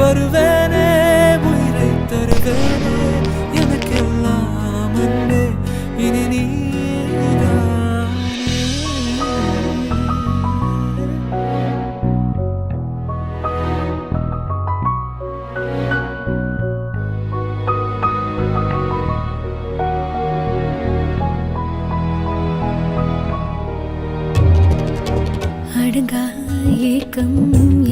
வருவேனே உயிரை தருவேனே எனக்கெல்லாம் அன்பே இனி நீதானே. அடங்கா ஏக்கம்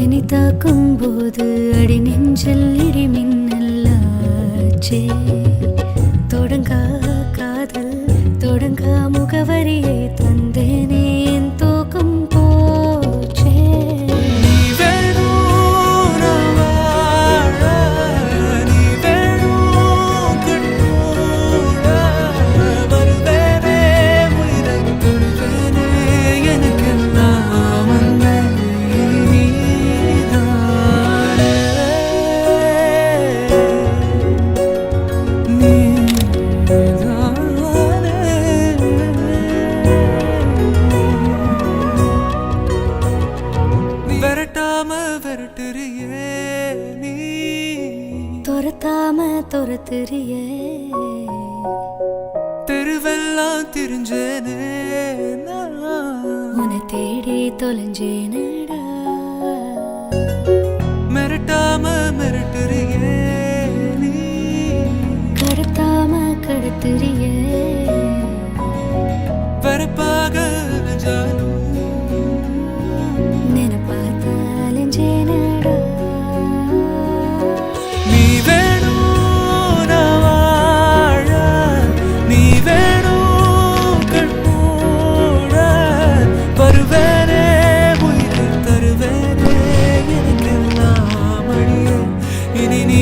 என்னை தாக்கும் போது அடி நெஞ்சில் இடி மின்னலாச்சே. தொடங்கா காதல் தொடங்கா முகவரியை தந்தேனே என் தூக்கம் போச்சே. நீ வேணும் நான் வாழ, நீ வேணும் கண்ணோட வருவேனே உயிரை தருவேனே எனக்கெல்லாம் அன்பே நீதானே. விரட்டாம விரட்டுறியே நீ, துரத்தாம துரத்துறியே. தெருவெல்லாம் திரிஞ்சேனே நான், உன்னை தேடி தொலைஞ்சேனடா. மிரட்டாம மிரட்டுறியே நீ, கடத்தாம கடத்துறியே. வரப்பாக அலைஞ்சாலும் நினைப்பாத்தாலஞ்சேனடா. நீ வேணும் நான் வாழ, நீ வேணும் கண்ணோட வருவேனே உயிரை தருவேனே எனக்கெல்லாம் அடியே இனி நீ